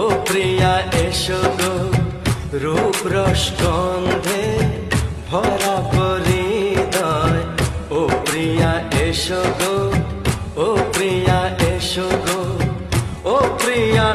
ও প্রিয়া এসো গো, রূপ রস গন্ধে ভরা হৃদয়। ও প্রিয়া এসো গো,